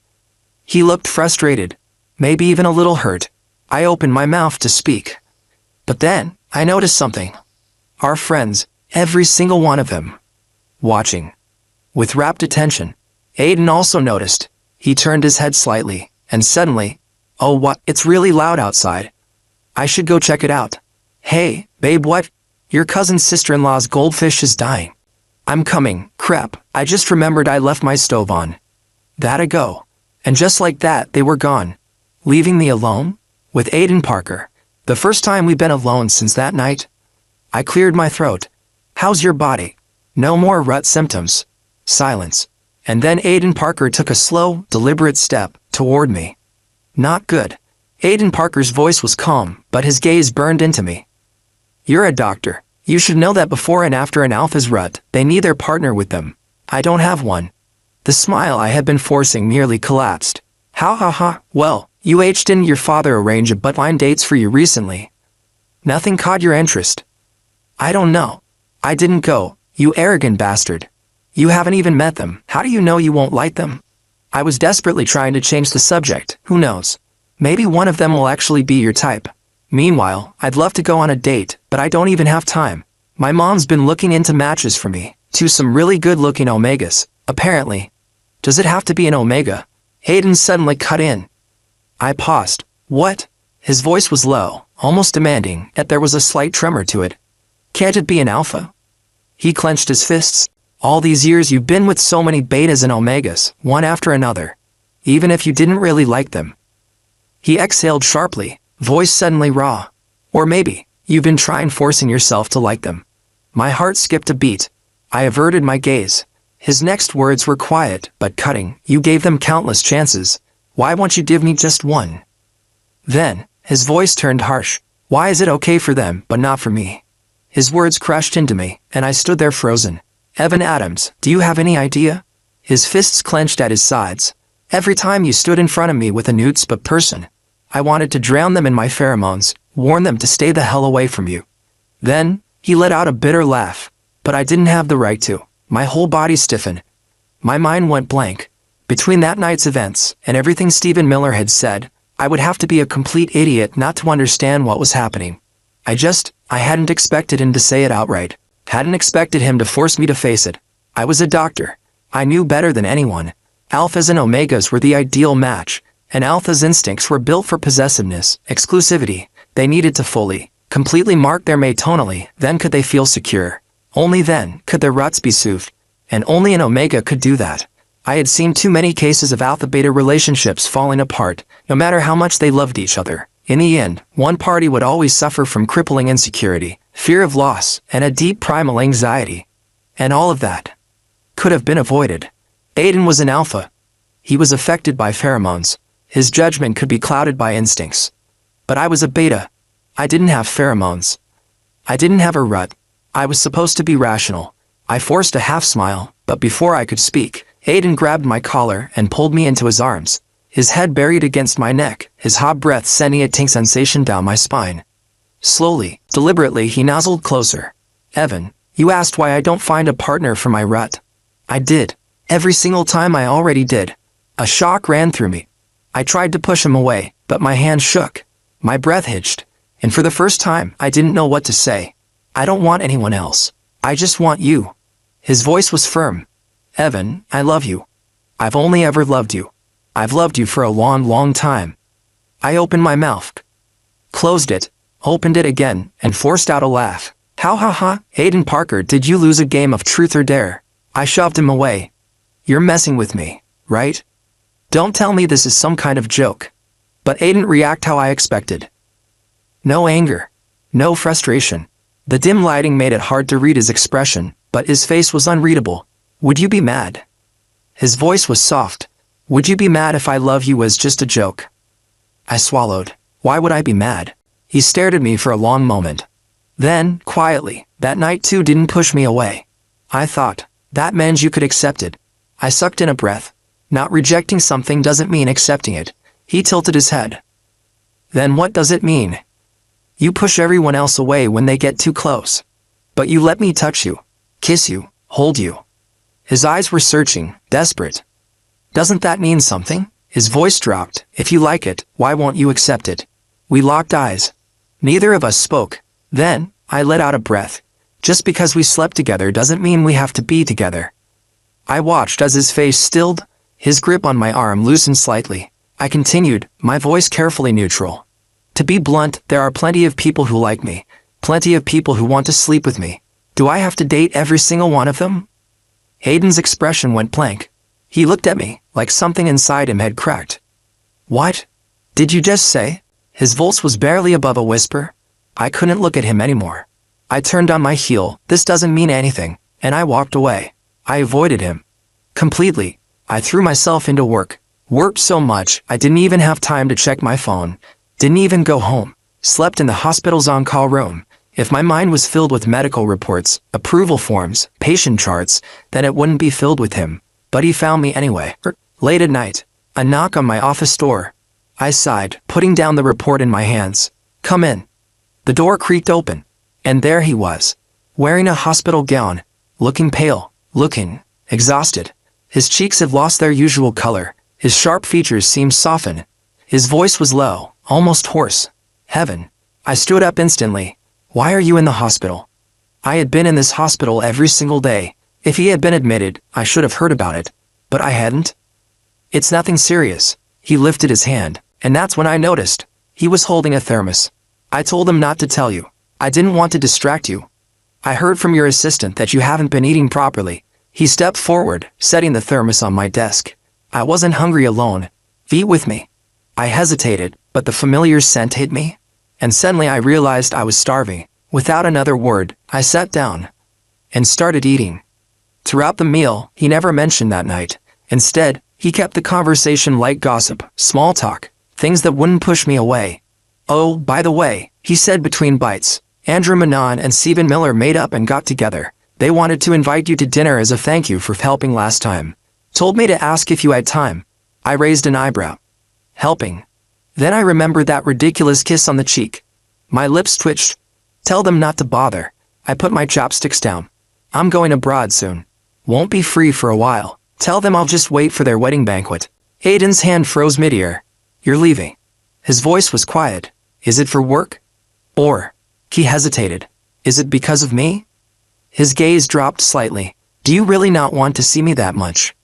he looked frustrated, maybe even a little hurt. I opened my mouth to speak. But then, I noticed something. Our friends, every single one of them, watching. With rapt attention. Aiden also noticed. He turned his head slightly, and suddenly, oh what, it's really loud outside. I should go check it out. Hey, babe, what? Your cousin's sister-in-law's goldfish is dying. I'm coming. Crap, I just remembered I left my stove on. That a go. And just like that, they were gone. Leaving me alone? With Aiden Parker. The first time we've been alone since that night. I cleared my throat. How's your body? No more rut symptoms. Silence. And then Aiden Parker took a slow, deliberate step toward me. Not good. Aiden Parker's voice was calm, but his gaze burned into me. You're a doctor. You should know that before and after an alpha's rut, they need their partner with them. I don't have one. The smile I had been forcing nearly collapsed. Ha ha ha. Well, didn't your father arrange a butt-line dates for you recently? Nothing caught your interest. I don't know. I didn't go, you arrogant bastard. You haven't even met them. How do you know you won't like them? I was desperately trying to change the subject. Who knows? Maybe one of them will actually be your type. Meanwhile, I'd love to go on a date, but I don't even have time. My mom's been looking into matches for me, to some really good-looking omegas, apparently. Does it have to be an omega? Aiden suddenly cut in. I paused. What? His voice was low, almost demanding, yet there was a slight tremor to it. Can't it be an alpha? He clenched his fists. All these years you've been with so many betas and omegas, one after another. Even if you didn't really like them. He exhaled sharply, voice suddenly raw. Or maybe, you've been trying forcing yourself to like them. My heart skipped a beat. I averted my gaze. His next words were quiet, but cutting. You gave them countless chances. Why won't you give me just one? Then, his voice turned harsh. Why is it okay for them, but not for me? His words crashed into me, and I stood there frozen. Evan Adams, do you have any idea? His fists clenched at his sides. Every time you stood in front of me with a nude-spa person, I wanted to drown them in my pheromones, warn them to stay the hell away from you. Then, he let out a bitter laugh. But I didn't have the right to. My whole body stiffened. My mind went blank. Between that night's events and everything Stephen Miller had said, I would have to be a complete idiot not to understand what was happening. I hadn't expected him to say it outright. Hadn't expected him to force me to face it. I was a doctor. I knew better than anyone. Alphas and omegas were the ideal match, and alpha's instincts were built for possessiveness, exclusivity. They needed to fully, completely mark their mate tonally, then could they feel secure. Only then could their ruts be soothed, and only an omega could do that. I had seen too many cases of alpha-beta relationships falling apart, no matter how much they loved each other. In the end, one party would always suffer from crippling insecurity, fear of loss, and a deep primal anxiety. And all of that could have been avoided. Aiden was an alpha. He was affected by pheromones. His judgment could be clouded by instincts. But I was a beta. I didn't have pheromones. I didn't have a rut. I was supposed to be rational. I forced a half-smile, but before I could speak, Aiden grabbed my collar and pulled me into his arms. His head buried against my neck, his hot breath sending a tingling sensation down my spine. Slowly, deliberately he nuzzled closer. Evan, you asked why I don't find a partner for my rut. I did. Every single time I already did. A shock ran through me. I tried to push him away, but my hand shook. My breath hitched. And for the first time, I didn't know what to say. I don't want anyone else. I just want you. His voice was firm. Evan, I love you. I've only ever loved you. I've loved you for a long, long time. I opened my mouth, closed it, opened it again, and forced out a laugh. Ha ha ha, Aiden Parker, did you lose a game of truth or dare? I shoved him away. You're messing with me, right? Don't tell me this is some kind of joke. But Aiden didn't react how I expected. No anger. No frustration. The dim lighting made it hard to read his expression, but his face was unreadable. Would you be mad? His voice was soft. Would you be mad if I love you was just a joke? I swallowed. Why would I be mad? He stared at me for a long moment. Then, quietly, that night too didn't push me away. I thought, that meant you could accept it. I sucked in a breath. Not rejecting something doesn't mean accepting it. He tilted his head. Then what does it mean? You push everyone else away when they get too close. But you let me touch you, kiss you, hold you. His eyes were searching, desperate. Doesn't that mean something? His voice dropped. If you like it, why won't you accept it? We locked eyes. Neither of us spoke. Then, I let out a breath. Just because we slept together doesn't mean we have to be together. I watched as his face stilled, his grip on my arm loosened slightly. I continued, my voice carefully neutral. To be blunt, there are plenty of people who like me. Plenty of people who want to sleep with me. Do I have to date every single one of them? Aiden's expression went blank. He looked at me, like something inside him had cracked. What? Did you just say? His voice was barely above a whisper. I couldn't look at him anymore. I turned on my heel, this doesn't mean anything, and I walked away. I avoided him. Completely. I threw myself into work. Worked so much, I didn't even have time to check my phone. Didn't even go home. Slept in the hospital's on-call room. If my mind was filled with medical reports, approval forms, patient charts, then it wouldn't be filled with him. But he found me anyway. Late at night, a knock on my office door. I sighed, putting down the report in my hands. Come in. The door creaked open. And there he was, wearing a hospital gown, looking pale, looking exhausted. His cheeks had lost their usual color. His sharp features seemed softened. His voice was low, almost hoarse. Heaven. I stood up instantly. Why are you in the hospital? I had been in this hospital every single day. If he had been admitted, I should have heard about it. But I hadn't. It's nothing serious. He lifted his hand, and that's when I noticed. He was holding a thermos. I told him not to tell you. I didn't want to distract you. I heard from your assistant that you haven't been eating properly. He stepped forward, setting the thermos on my desk. I wasn't hungry alone. Eat with me. I hesitated, but the familiar scent hit me. And suddenly I realized I was starving. Without another word, I sat down and started eating. Throughout the meal, he never mentioned that night. Instead, he kept the conversation light gossip, small talk, things that wouldn't push me away. Oh, by the way, he said between bites, Andrew Manon and Stephen Miller made up and got together. They wanted to invite you to dinner as a thank you for helping last time. Told me to ask if you had time. I raised an eyebrow. Helping. Then I remembered that ridiculous kiss on the cheek. My lips twitched. Tell them not to bother. I put my chopsticks down. I'm going abroad soon. Won't be free for a while. Tell them I'll just wait for their wedding banquet. Aiden's hand froze mid-air. You're leaving. His voice was quiet. Is it for work? Or, he hesitated. Is it because of me? His gaze dropped slightly. Do you really not want to see me that much?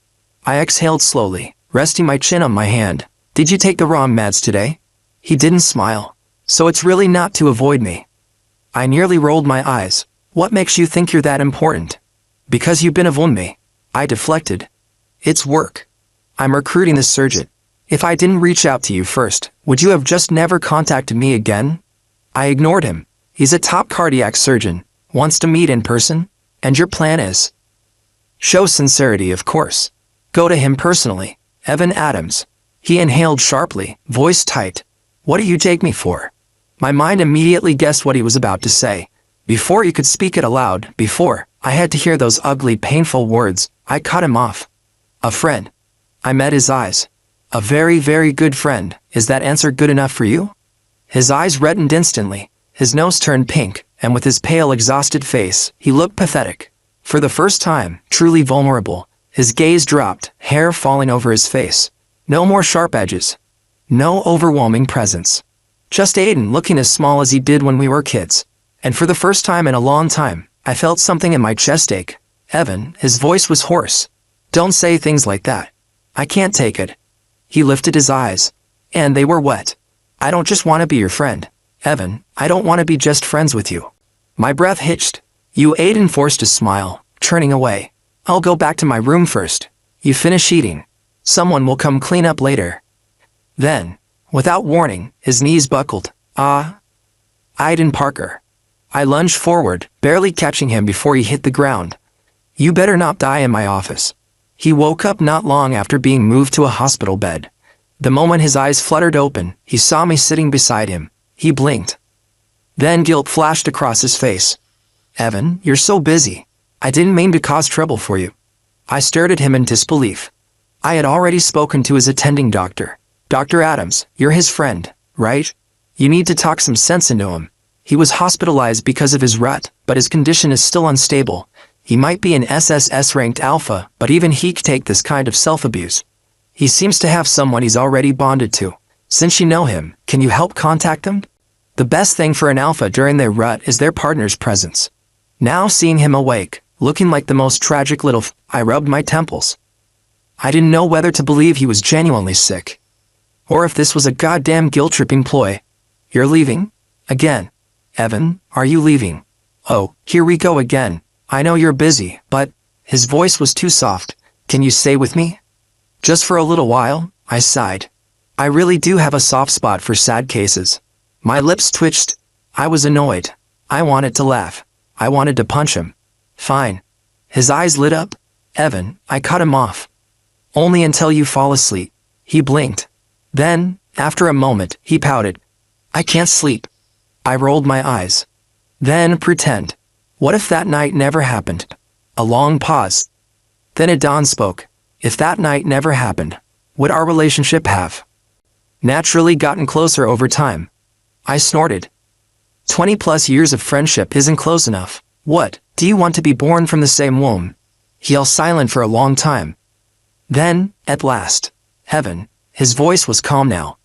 I exhaled slowly, resting my chin on my hand. Did you take the wrong meds today? He didn't smile. So it's really not to avoid me. I nearly rolled my eyes. What makes you think you're that important? Because you've been avoiding me. I deflected. It's work. I'm recruiting this surgeon. If I didn't reach out to you first, would you have just never contacted me again? I ignored him. He's a top cardiac surgeon, wants to meet in person, and your plan is? Show sincerity, of course. Go to him personally. Evan Adams. He inhaled sharply, voice tight. What do you take me for? My mind immediately guessed what he was about to say. Before he could speak it aloud, before I had to hear those ugly, painful words, I cut him off. A friend. I met his eyes. A very, very good friend. Is that answer good enough for you? His eyes reddened instantly. His nose turned pink, and with his pale, exhausted face, he looked pathetic. For the first time, truly vulnerable, his gaze dropped, hair falling over his face. No more sharp edges. No overwhelming presence. Just Aiden looking as small as he did when we were kids. And for the first time in a long time, I felt something in my chest ache. Evan, his voice was hoarse. Don't say things like that. I can't take it. He lifted his eyes. And they were wet. I don't just want to be your friend. Evan, I don't want to be just friends with you. My breath hitched. You, Aiden forced a smile, turning away. I'll go back to my room first. You finish eating. Someone will come clean up later. Then, without warning, his knees buckled. Aiden Parker. I lunged forward, barely catching him before he hit the ground. You better not die in my office. He woke up not long after being moved to a hospital bed. The moment his eyes fluttered open, he saw me sitting beside him. He blinked. Then guilt flashed across his face. Evan, you're so busy. I didn't mean to cause trouble for you. I stared at him in disbelief. I had already spoken to his attending doctor. Dr. Adams, you're his friend, right? You need to talk some sense into him. He was hospitalized because of his rut, but his condition is still unstable. He might be an SSS-ranked alpha, but even he could take this kind of self-abuse. He seems to have someone he's already bonded to. Since you know him, can you help contact him? The best thing for an alpha during their rut is their partner's presence. Now seeing him awake, looking like the most tragic little I rubbed my temples. I didn't know whether to believe he was genuinely sick, or if this was a goddamn guilt-tripping ploy. You're leaving? Again. Evan, are you leaving? Oh, here we go again. I know you're busy, but... His voice was too soft. Can you stay with me? Just for a little while, I sighed. I really do have a soft spot for sad cases. My lips twitched. I was annoyed. I wanted to laugh. I wanted to punch him. Fine. His eyes lit up. Evan, I cut him off. Only until you fall asleep. He blinked. Then, after a moment, he pouted. I can't sleep. I rolled my eyes. Then pretend. What if that night never happened? A long pause. Then Adon spoke. If that night never happened, would our relationship have naturally gotten closer over time? I snorted. 20+ years of friendship isn't close enough. What, do you want to be born from the same womb? He held silent for a long time. Then, at last, Heaven, his voice was calm now.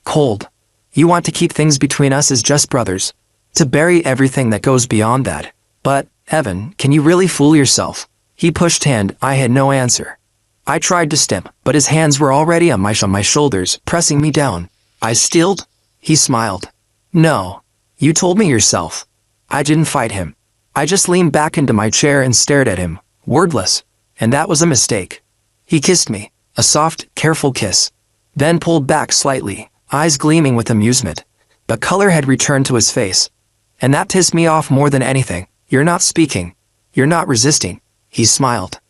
Cold. You want to keep things between us as just brothers. To bury everything that goes beyond that. But, Evan, can you really fool yourself? He pushed hand. I had no answer. I tried to stem, but his hands were already on my shoulders, pressing me down. I stilled. He smiled. No. You told me yourself. I didn't fight him. I just leaned back into my chair and stared at him, wordless. And that was a mistake. He kissed me, a soft, careful kiss. Then pulled back slightly, eyes gleaming with amusement. The color had returned to his face. And that pissed me off more than anything. You're not speaking. You're not resisting. He smiled.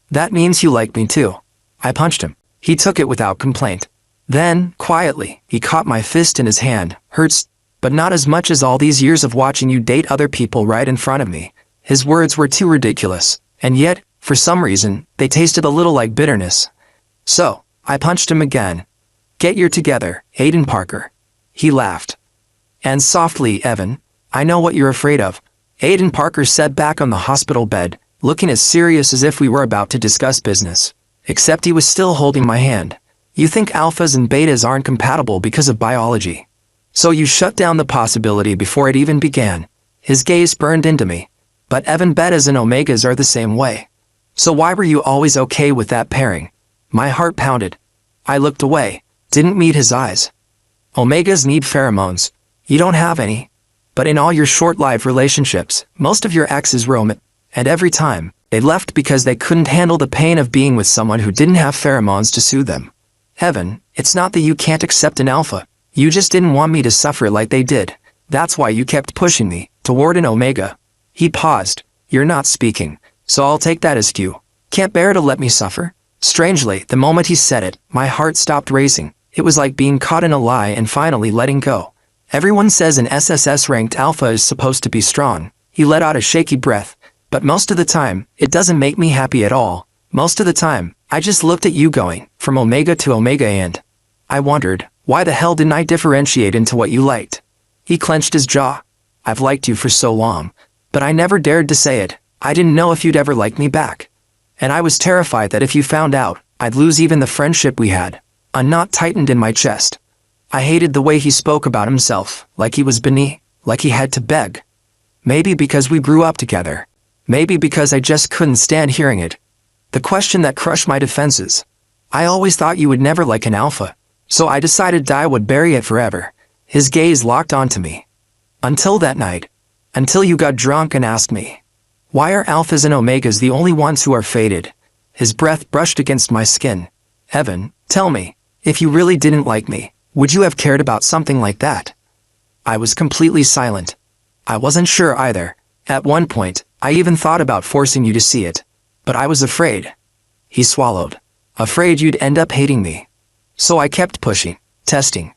That means you like me too. I punched him. He took it without complaint. Then, quietly, he caught my fist in his hand. Hurts, but not as much as all these years of watching you date other people right in front of me. His words were too ridiculous. And yet, for some reason, they tasted a little like bitterness. So, I punched him again. Get your together, Aiden Parker. He laughed. And softly, Evan, I know what you're afraid of. Aiden Parker sat back on the hospital bed, looking as serious as if we were about to discuss business. Except he was still holding my hand. You think alphas and betas aren't compatible because of biology. So you shut down the possibility before it even began. His gaze burned into me. But Evan, betas and omegas are the same way. So why were you always okay with that pairing? My heart pounded. I looked away, didn't meet his eyes. Omegas need pheromones. You don't have any. But in all your short-lived relationships, most of your exes were and every time, they left because they couldn't handle the pain of being with someone who didn't have pheromones to soothe them. Evan, it's not that you can't accept an alpha. You just didn't want me to suffer like they did. That's why you kept pushing me toward an omega. He paused. You're not speaking, so I'll take that as cue. Can't bear to let me suffer? Strangely, the moment he said it, my heart stopped racing. It was like being caught in a lie and finally letting go. Everyone says an SSS-ranked alpha is supposed to be strong. He let out a shaky breath. But most of the time, it doesn't make me happy at all. Most of the time, I just looked at you going from omega to omega and I wondered, why the hell didn't I differentiate into what you liked? He clenched his jaw. I've liked you for so long, but I never dared to say it. I didn't know if you'd ever like me back. And I was terrified that if you found out, I'd lose even the friendship we had. A knot tightened in my chest. I hated the way he spoke about himself, like he was beneath, like he had to beg. Maybe because we grew up together. Maybe because I just couldn't stand hearing it. The question that crushed my defenses. I always thought you would never like an alpha, so I decided I would bury it forever. His gaze locked onto me. Until that night. Until you got drunk and asked me, why are alphas and omegas the only ones who are fated? His breath brushed against my skin. Evan, tell me, if you really didn't like me, would you have cared about something like that? I was completely silent. I wasn't sure either. At one point, I even thought about forcing you to see it. But I was afraid. He swallowed. Afraid you'd end up hating me. So I kept pushing, testing,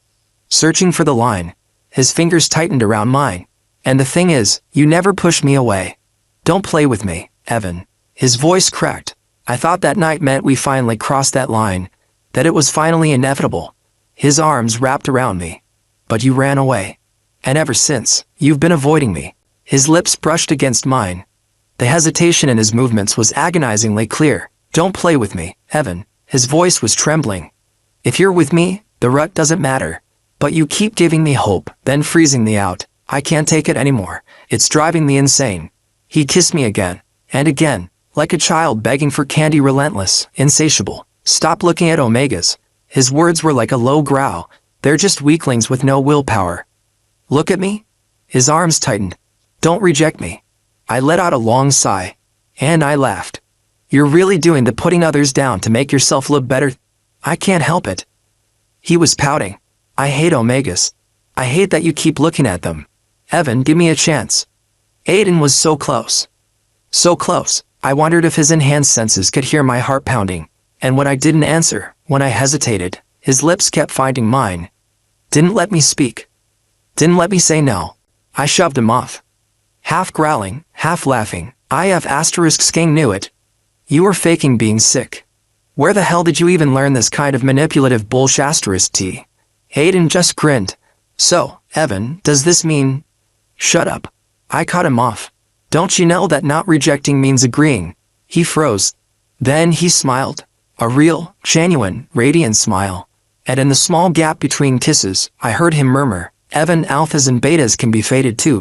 searching for the line. His fingers tightened around mine. And the thing is, you never pushed me away. Don't play with me, Evan. His voice cracked. I thought that night meant we finally crossed that line, that it was finally inevitable. His arms wrapped around me. But you ran away. And ever since, you've been avoiding me. His lips brushed against mine. The hesitation in his movements was agonizingly clear. Don't play with me, Evan. His voice was trembling. If you're with me, the rut doesn't matter. But you keep giving me hope, then freezing me out. I can't take it anymore. It's driving me insane. He kissed me again, and again, like a child begging for candy, relentless, insatiable. Stop looking at omegas. His words were like a low growl. They're just weaklings with no willpower. Look at me. His arms tightened. Don't reject me. I let out a long sigh. And I laughed. You're really doing the putting others down to make yourself look better. I can't help it. He was pouting. I hate omegas. I hate that you keep looking at them. Evan, give me a chance. Aiden was so close. So close. I wondered if his enhanced senses could hear my heart pounding. And when I didn't answer, when I hesitated, his lips kept finding mine. Didn't let me speak. Didn't let me say no. I shoved him off. Half growling, half laughing. King knew it. You were faking being sick. Where the hell did you even learn this kind of manipulative bullshit? Aiden just grinned. So, Evan, does this mean? Shut up. I cut him off. Don't you know that not rejecting means agreeing? He froze. Then he smiled. A real, genuine, radiant smile. And in the small gap between kisses, I heard him murmur, Evan, alphas and betas can be fated too.